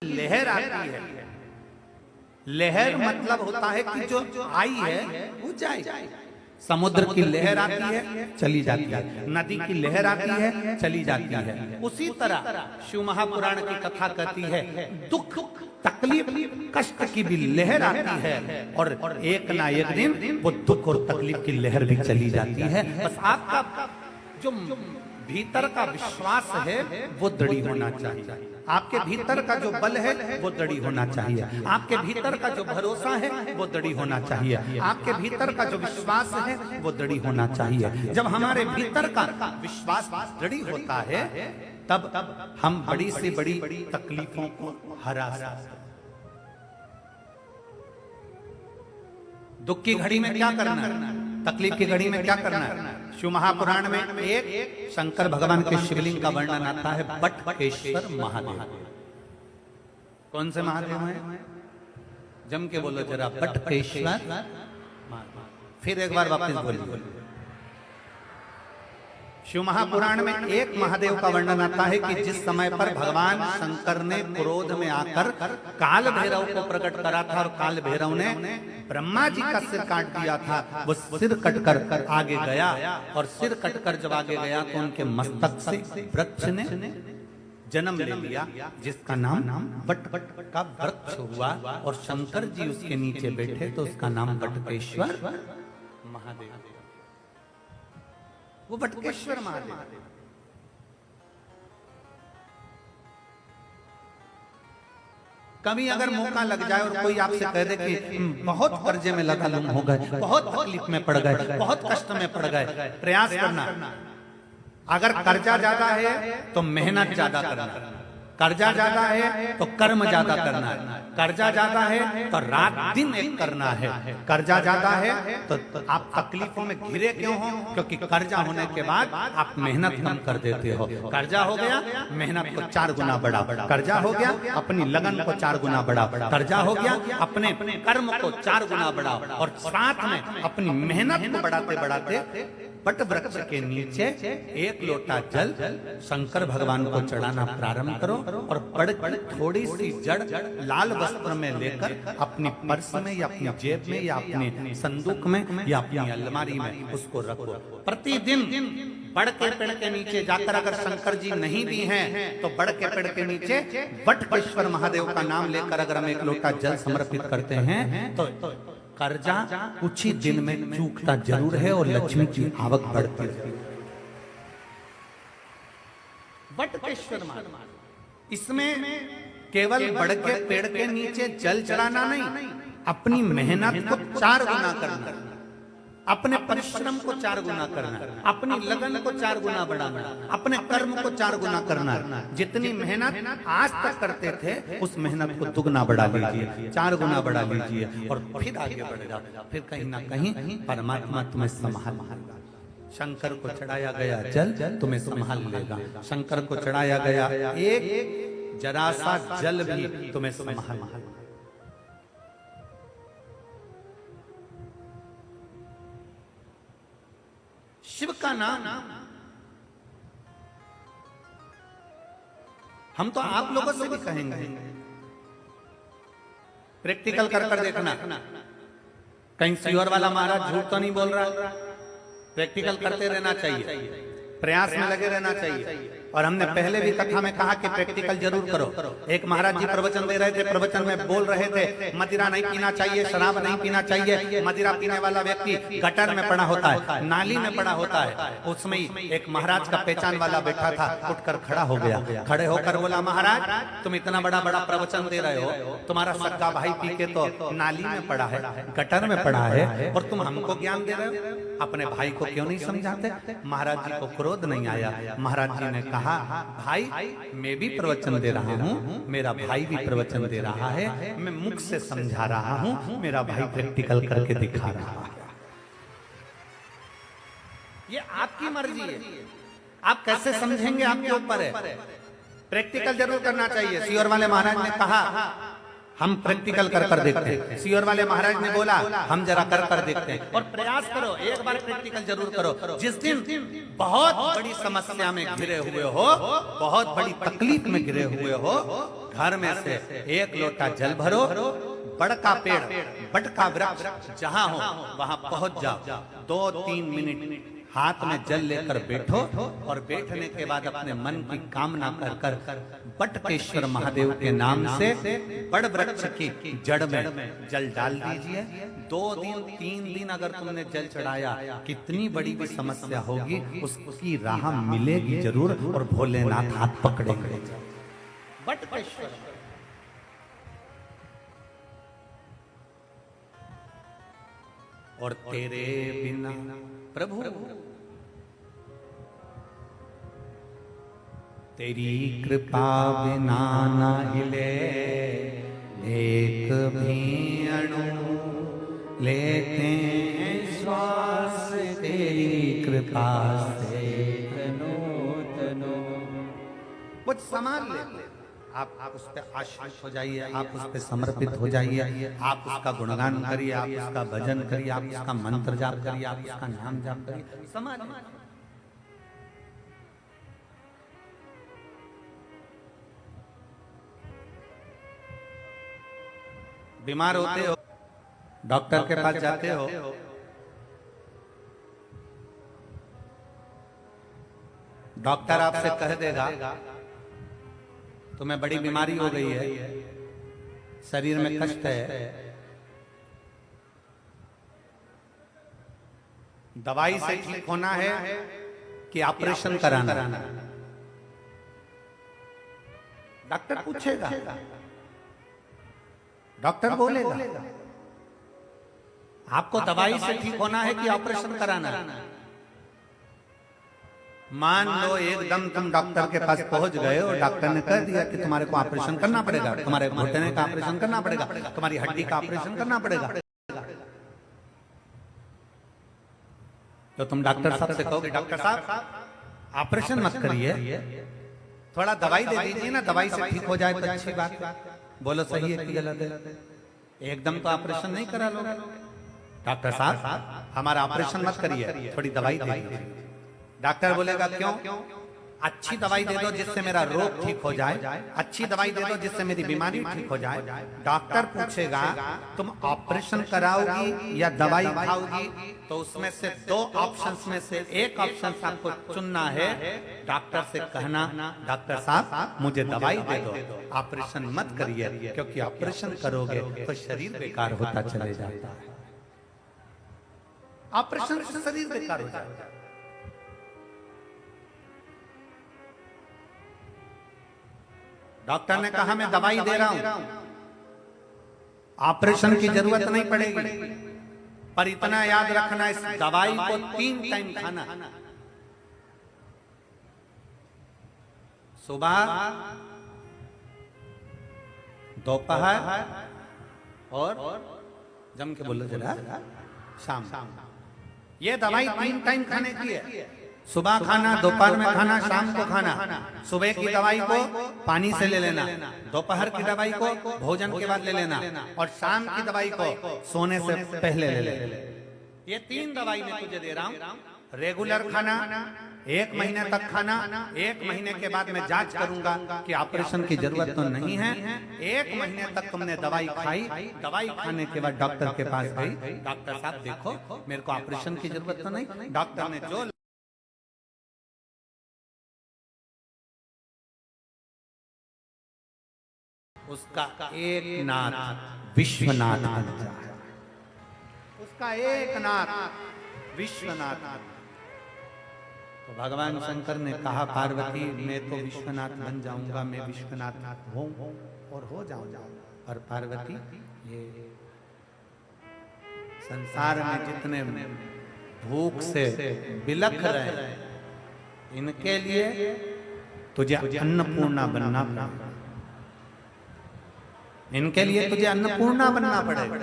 लहर आती है। लहर मतलब होता है कि जो आई है वो जाए। समुद्र की लहर आती है चली जाती है, नदी की लहर आती है चली जाती है। उसी तरह शिव महापुराण की कथा कहती है दुख तकलीफ कष्ट की भी लहर आती है और एक ना एक दिन वो दुख और तकलीफ की लहर भी चली जाती है। बस आपका जो भीतर का विश्वास है वो दृढ़ी होना चाहिए, आपके भीतर का जो बल है वो दृढ़ी होना चाहिए, आपके भीतर का जो भरोसा है वो दृढ़ी होना चाहिए, आपके भीतर का जो विश्वास है वो दृढ़ी होना चाहिए। जब हमारे भीतर का विश्वास दृढ़ी होता है तब हम बड़ी से बड़ी तकलीफों को हरा सकते हैं। दुख की घड़ी में क्या करना है, तकलीफ की घड़ी में क्या करना है। शिव महापुराण में एक शंकर भगवान के शिवलिंग का वर्णन आता है, बटकेश्वर महादेव। कौन से महादेव हैं? जम के बोलो जरा, बटकेश्वर। फिर एक बार वापस बोलिए। शिव महापुराण में एक महादेव का वर्णन आता है कि जिस समय पर भगवान शंकर ने क्रोध में आकर काल भैरव को प्रकट करा था और काल भैरव ने ब्रह्मा जी का सिर काट दिया था, वो सिर कटकर आगे गया और सिर कटकर जब आगे गया तो उनके मस्तक से वृक्ष ने जन्म ले लिया जिसका नाम बट का वृक्ष हुआ और शंकर जी उसके नीचे बैठे तो उसका नाम बटकेश्वर महादेव। वो बटकेश्वर महादेव। कभी अगर मौका लग जाए और कोई आपसे कह दे कि बहुत कर्जे में लगा लुम हो गए, बहुत तकलीफ में पड़ गए, बहुत कष्ट में पड़ गए, प्रयास करना। अगर कर्जा ज्यादा है तो मेहनत ज्यादा करना, कर्जा ज्यादा है तो कर्म ज्यादा करना है, कर्जा ज्यादा है तो रात दिन एक करना है, कर्जा ज्यादा है तो आप तकलीफों में घिरे क्यों हो? क्योंकि कर्जा होने के बाद आप मेहनत कम कर देते हो। कर्जा हो गया मेहनत को 4 गुना बढ़ा, कर्जा हो गया अपनी लगन को 4 गुना बढ़ा, कर्जा हो गया अपने कर्म को 4 गुना बढ़ा और साथ में अपनी मेहनत को बढ़ाते बढ़ाते बट वृक्ष के नीचे एक लोटा जल शंकर भगवान को चढ़ाना प्रारंभ करो और बड़ थोड़ी सी जड़ लाल वस्त्र में लेकर अपनी पर्स में या अपनी जेब में या अपने संदूक में या अपनी अलमारी में उसको रखो। प्रतिदिन बड़ के पेड़ के नीचे जाकर अगर शंकर जी नहीं भी हैं तो बड़ के पेड़ के नीचे बटकेश्वर महादेव का नाम लेकर अगर हम एक लोटा जल समर्पित करते हैं तो कर्जा कुछ ही दिन में चूकता जरूर है और लक्ष्मी की आवक बढ़ती है। बटकेश्वर महादेव, इसमें केवल बड़ के पेड़ के नीचे जल चढ़ाना नहीं, अपनी मेहनत को 4 गुना करना, अपने परिश्रम को 4 गुना करना, अपनी लगन को 4 गुना बढ़ाना, अपने कर्म को 4 गुना करना। जितनी मेहनत आज तक करते थे उस मेहनत को दुगना बढ़ा लीजिए, 4 गुना बढ़ा लीजिए और फिर आगे बढ़ेगा। फिर कहीं ना कहीं परमात्मा तुम्हें संभाल लेगा। शंकर को चढ़ाया गया जल तुम्हें संभाल लेगा, शंकर को चढ़ाया गया एक जरा सा जल भी तुम्हें संभाल लेगा। शिव का नाम हम तो आप लोगों से भी कहेंगे, प्रैक्टिकल कर देखना। कहीं सीहोर वाला महाराज झूठ तो नहीं बोल रहा। प्रैक्टिकल करते रहना चाहिए, प्रयास में लगे रहना चाहिए। और हमने पहले भी कथा में कहा कि प्रैक्टिकल जरूर करो। एक महाराज जी प्रवचन दे रहे थे, प्रवचन में बोल रहे थे मदिरा नहीं पीना चाहिए, शराब नहीं पीना चाहिए। मदिरा पीने वाला व्यक्ति गटर में पड़ा होता है, नाली में पड़ा होता है। उसमें एक महाराज का पहचान वाला बैठा था, उठकर खड़ा हो गया। खड़े होकर बोला, महाराज तुम इतना बड़ा बड़ा प्रवचन दे रहे हो, तुम्हारा सगा भाई पी के तो नाली में पड़ा है, गटर में पड़ा है और तुम हमको ज्ञान दे रहे हो, अपने भाई को क्यों नहीं समझाते? महाराज जी को क्रोध नहीं आया। महाराज जी ने कहा, भाई मैं भी प्रवचन दे रहा हूँ, मेरा भाई भी प्रवचन दे रहा है, मैं मुख से समझा रहा हूँ, मेरा भाई प्रैक्टिकल करके दिखा रहा है। ये आपकी मर्जी है, आप कैसे समझेंगे आपके ऊपर है। प्रैक्टिकल जरूर करना चाहिए। सीहोर वाले महाराज ने कहा, हम प्रैक्टिकल कर कर देखते हैं। सीहोर वाले महाराज ने बोला हम जरा कर कर देखते हैं। और प्रयास करो, एक बार प्रैक्टिकल जरूर करो। जिस दिन बहुत बड़ी समस्या में घिरे हुए हो, बहुत बड़ी तकलीफ में घिरे हुए हो, घर में से एक लोटा जल भरो, बड़का पेड़, बटका वृक्ष जहां हो वहां पहुंच जाओ, 2-3 मिनट हाथ में जल लेकर बैठो और बैठने के बाद अपने मन की कामना कर कर बटकेश्वर महादेव के नाम से बड़ वृक्ष की जड़ में जल डाल दीजिए। 2 दिन 3 दिन अगर तुमने जल चढ़ाया, कितनी बड़ी भी समस्या होगी उसकी राह मिलेगी जरूर, और भोलेनाथ हाथ पकड़ेंगे। बटकेश्वर और तेरे बिना प्रभु, तेरी कृपा बिना न हिले एक भी अणु, लेते हैं श्वास तेरी कृपा से तनो तनो। कुछ संभाल ले, आप उस पर आश्रित हो जाइए, आप उस पर समर्पित हो जाइए, आप उसका गुणगान करिए, आप उसका भजन करिए, आप उसका मंत्र जाप करिए, आप उसका नाम जाप करिए, समाज। बीमार होते हो, डॉक्टर के पास जाते हो, डॉक्टर आपसे कह देगा तुम्हें बड़ी बीमारी हो गई है, शरीर में कष्ट है, दवाई से ठीक होना है कि ऑपरेशन कराना। डॉक्टर पूछेगा, डॉक्टर बोलेगा आपको दवाई से ठीक होना है कि ऑपरेशन कराना। मान लो एकदम तुम डॉक्टर के पास पहुंच गए और डॉक्टर ने कह दिया कि तुम्हारे को ऑपरेशन करना पड़ेगा, तुम्हारे घुटने का ऑपरेशन करना पड़ेगा, तुम्हारी हड्डी का ऑपरेशन करना पड़ेगा, तो तुम डॉक्टर साहब से कहोगे डॉक्टर साहब ऑपरेशन मत करिए, थोड़ा दवाई दे दीजिए ना, दवाई से ठीक हो जाए तो अच्छी बात। बोलो सही है कि गलत है? एकदम तो ऑपरेशन नहीं करा लो। डॉक्टर साहब हमारा ऑपरेशन मत करिए, थोड़ी दवाई दे दीजिए। डॉक्टर बोलेगा क्यों? अच्छी दवाई दे दो जिससे मेरा रोग ठीक हो जाए, अच्छी दवाई दे दो जिससे मेरी बीमारी ठीक हो जाए। डॉक्टर पूछेगा तुम ऑपरेशन कराओगी या दवाई खाओगी, तो उसमें से 2 ऑप्शंस में से एक ऑप्शन आपको चुनना है। डॉक्टर से कहना डॉक्टर साहब मुझे दवाई दे दो, ऑपरेशन मत करिए, क्योंकि ऑपरेशन करोगे तो शरीर बेकार होता चले जाता है। ऑपरेशन से शरीर बेकार हो जाता है। डॉक्टर ने कहा मैं दवाई दे रहा हूं, ऑपरेशन की जरूरत नहीं पड़ेगी, पर इतना याद रखना इस दवाई को 3 टाइम खाना, सुबह, दोपहर और जम के बोलो जरा शाम। ये दवाई 3 टाइम खाने की है। सुबह खाना, दोपहर में खाना, शाम को खाना। सुबह की दवाई को पानी से ले लेना, दोपहर की दवाई को भोजन के बाद ले लेना, और शाम की दवाई को सोने से पहले ले लेना। ये 3 दवाई मैं तुझे दे रहा हूं। रेगुलर खाना, 1 महीने तक खाना, 1 महीने के बाद मैं जांच करूंगा कि ऑपरेशन की जरूरत तो नहीं है। 1 महीने तक तुमने दवाई खाई, दवाई खाने के बाद डॉक्टर के पास गई, डॉक्टर साहब देखो मेरे को ऑपरेशन की जरूरत तो नहीं। डॉक्टर ने जो उसका एक नाथ विश्वनाथ बन जाए, उसका एक नाथ विश्वनाथ। तो भगवान शंकर ने कहा पार्वती मैं तो विश्वनाथ बन जाऊंगा, मैं विश्वनाथ हूं और हो जाऊंगा। और पार्वती ये संसार में जितने भूख से बिलख रहे हैं, इनके लिए तुझे अन्नपूर्णा बनना पड़ेगा, इनके लिए तुझे अन्नपूर्णा बनना पड़ेगा।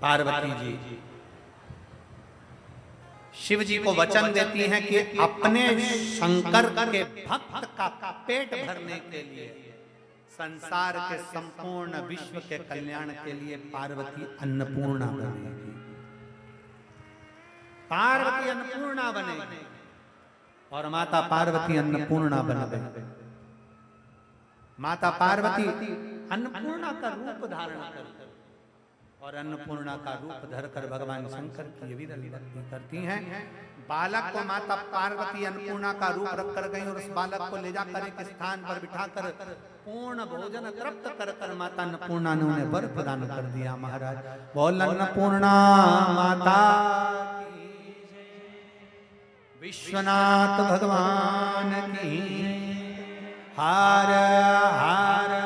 पार्वती जी शिव जी को वचन देती हैं कि अपने शंकर के भक्त का पेट भरने के लिए संसार के संपूर्ण विश्व के कल्याण के लिए पार्वती अन्नपूर्णा बनेगी। पार्वती अन्नपूर्णा बनेगी और माता पार्वती अन्नपूर्णा बन गई। माता पार्वती अन्नपूर्णा का रूप धारण कर और अन्नपूर्णा का रूप धरकर भगवान शंकर की विरल भक्ति करती हैं। बालक को माता पार्वती अन्नपूर्णा का रूप रख कर गई और उस बालक को ले जाकर एक स्थान पर बिठाकर पूर्ण भोजन तृप्त कर कर माता अन्नपूर्णा ने उन्हें वर प्रदान कर दिया। महाराज बोल अन्नपूर्णा माता की, विश्वनाथ भगवान की, हर हर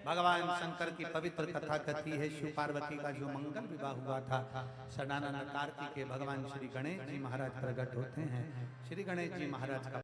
भगवान शंकर की पवित्र कथा कहती है शिव पार्वती का जो मंगल विवाह हुआ था, षडानन कार्तिक के भगवान श्री गणेश जी महाराज प्रकट होते हैं। श्री गणेश जी महाराज का